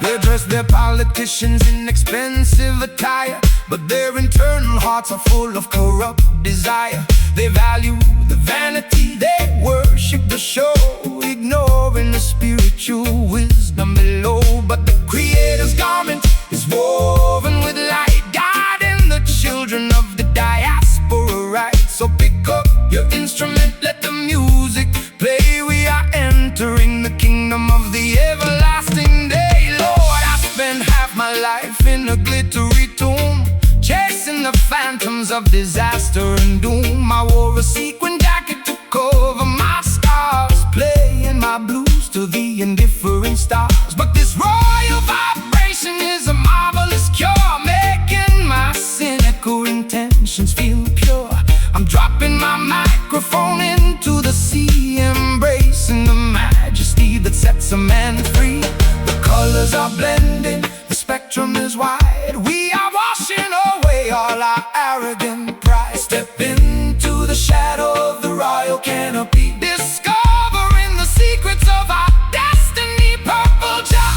They dress their politicians in expensive attire, but their internal hearts are full of corrupt desire. They value the vanity, they worship the show, ignoring the spiritual wisdom below. But the Creator's garment is woven with light, guiding the children of the diaspora right. So pick up your instrument, let the music play. We are entering the kingdom of the everlasting day. Lord, I spent half my life in a glittery tomb, chasing the phantoms of disaster and doom. I wore a sequin jacket to cover my scars, playing my blues to the indifferent stars. But this royal vibration is a marvelous cure, making my cynical intentions feel pure. I'm dropping my microphone into the sea, embracing the majesty that sets a man free. The colors are blending, the spectrum is wide. We are washing away all our arrogant pride. Step into the shadow of the royal canopy, discovering the secrets of our destiny. Purple Jah,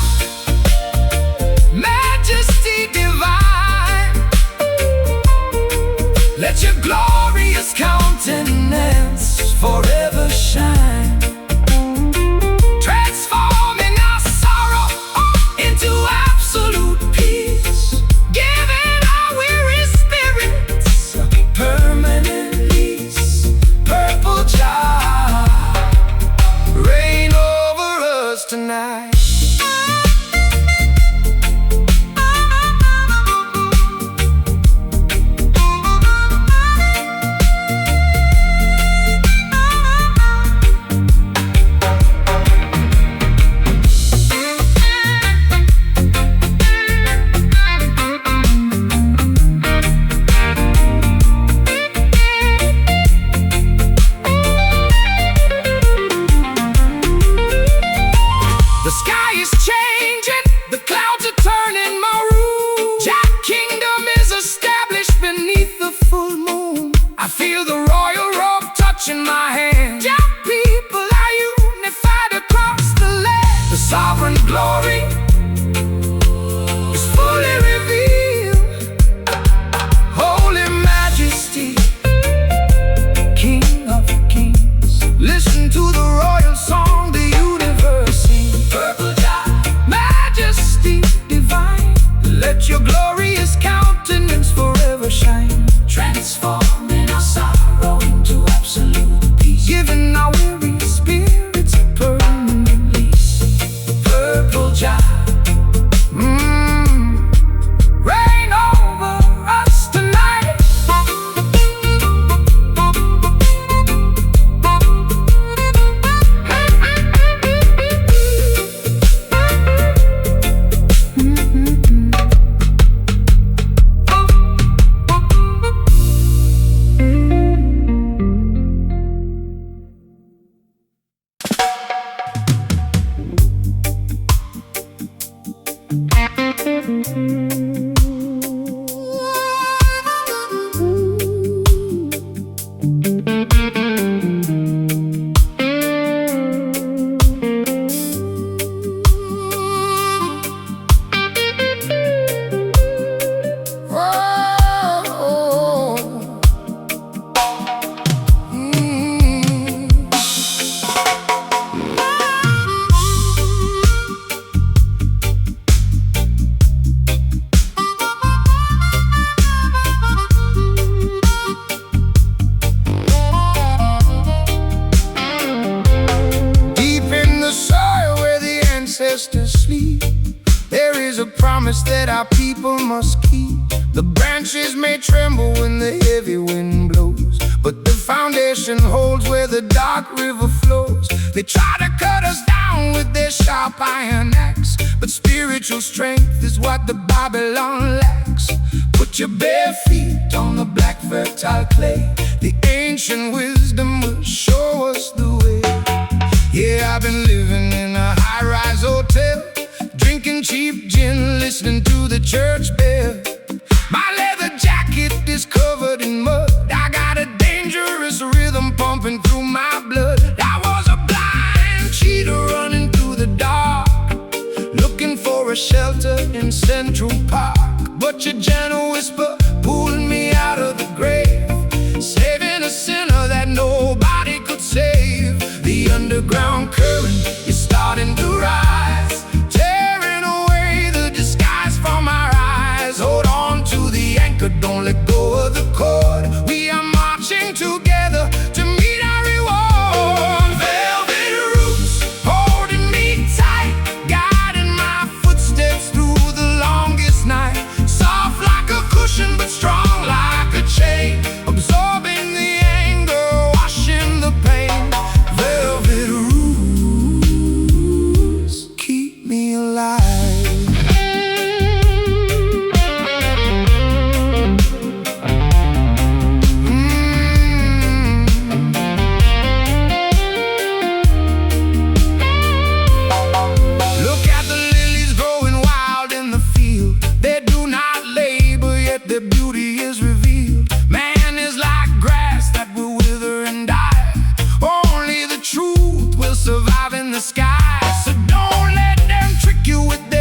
majesty divine, let your glorious countenance forever shine, transforming our sorrow into absolute peace, giving our weary spirits Sleep. There is a promise that our people must keep. The branches may tremble when the heavy wind blows, but the foundation holds where the dark river flows. They try to cut us down with their sharp iron axe, but spiritual strength is what the Babylon lacks. Put your bare feet on the black fertile clay. The ancient wisdom will show us the way. Yeah, I've been living in a high-rise hotel, drinking cheap gin, listening to the church bell. My leather jacket is covered in mud. I got a dangerous rhythm pumping through my blood. I was a blind cheetah running through the dark, looking for a shelter in Central Park. But your gentle whisper pulled me out of the grave, saving a sinner that nobody could save. The underground current is starting to rise, tearing away the disguise from our eyes. Hold on to the anchor, don't let go of the cord. We are marching together to meet our reward. Velvet roots holding me tight, guiding my footsteps through the longest night. Soft like a cushion but strong like a chain, absorbing the anger, washing the pain. Velvet roots keep me alive. Look at the lilies growing wild in the field. They do not labor, yet their beauty is revealed. Man is like grass that will wither and die. Only the truth will survive in the sky. So don't let them trick you with their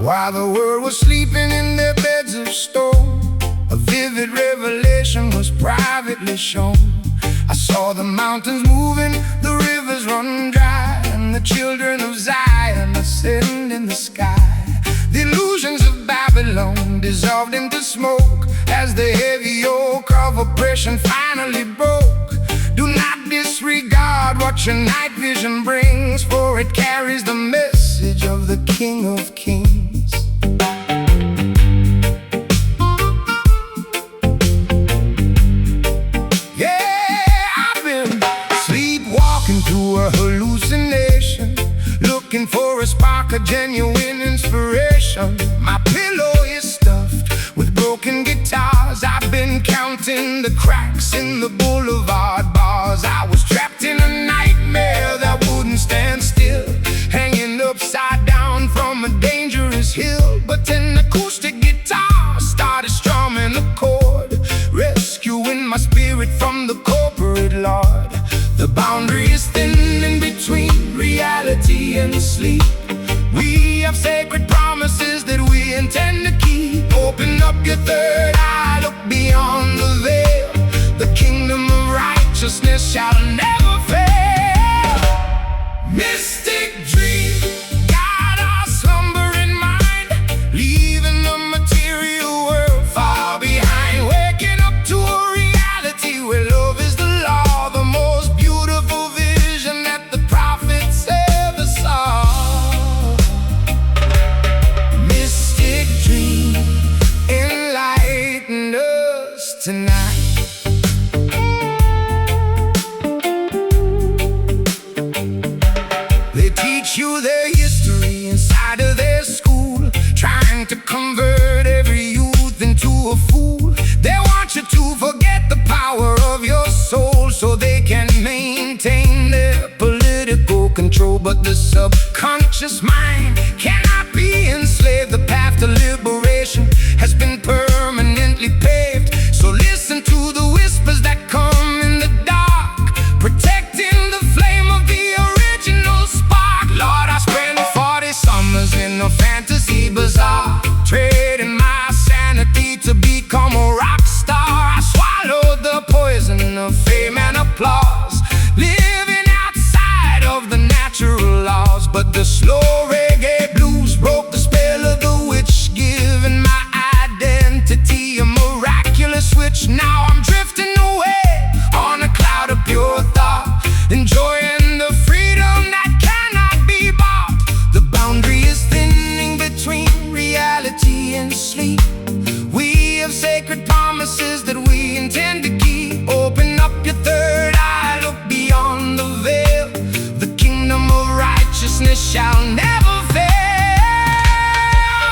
while the world was sleeping in their beds of stone. A vivid revelation was privately shown. I saw the mountains moving, the rivers run dry, and the children of Zion ascend in the sky. The illusions of Babylon dissolved into smoke as the heavy yoke of oppression finally broke. Do not disregard what your night vision brings, for it carries the message of the King of Kings. A hallucination, looking for a spark of genuine inspiration. My pillow is stuffed with broken guitars. I've been counting the cracks in the boulevard bars. I was trapped in a nightmare that wouldn't stand still, hanging upside down from a dangerous hill. But an acoustic guitar started strumming a chord, rescuing my spirit from the corporate lord. The boundary is thin between reality and sleep. We have sacred promises that we intend to keep. Open up your third eye, look beyond the veil. The kingdom of righteousness shall never fail. Mystic dream, guide our slumbering mind, leaving the material world far behind. Waking up to a reality where love is the law, the most beautiful vision that the prophets ever saw. Mystic dream, enlighten us tonight. They teach you their history inside of their school, trying to convert every youth into a fool. They want you to forget the power of your soul so they can maintain their political control. But the subconscious mind cannot be enslaved. The path to liberation has been permanently paved. So listen to the whispers that come in the dark, protecting the flame of the original spark. Lord, I spent 40 summers in a fantasy bazaar, trading my sanity to become a rock star. I swallowed the poison of fame and applause, living outside of the natural laws. But the slow reggae blues broke the spell of the witch, giving my identity a miraculous switch. Now I'm drifting away on a cloud of pure thought, enjoying the freedom that cannot be bought. The boundary is thinning between reality and sleep. We have sacred promises that we intend to keep. Open up your third eye, look beyond the veil. The kingdom of righteousness shall never fail.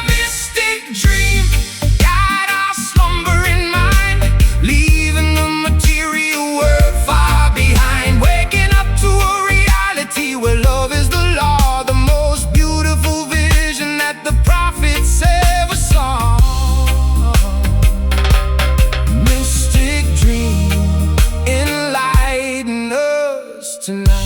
Mystic dream, guide our slumbering mind, leaving the material world far behind. Waking up to a reality where love is the law, the most beautiful vision that the prophets ever saw. Mystic dream, enlighten us tonight.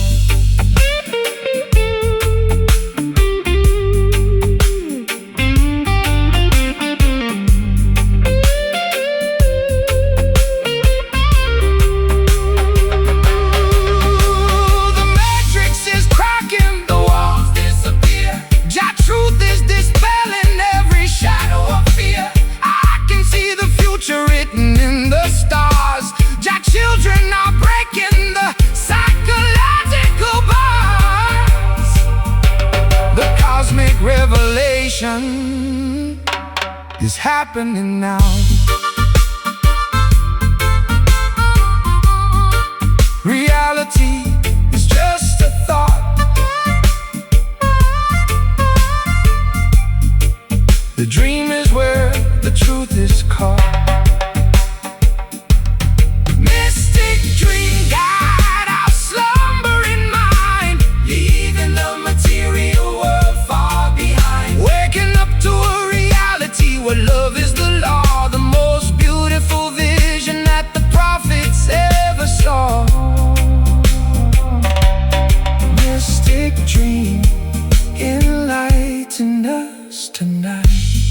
The matrix is cracking, the walls disappear. Jah truth is dispelling every shadow of fear. I can see the future written in the stars. Jah children are breaking the psychological bars. The cosmic revelation is happening now. Reality is just a thought. The dream is where the truth is caught. Mystic dream, guide our slumbering mind, leaving the material world far behind. Waking up to a reality where love is the law, the most beautiful vision that the prophets ever saw. Mystic dream, enlighten us tonight.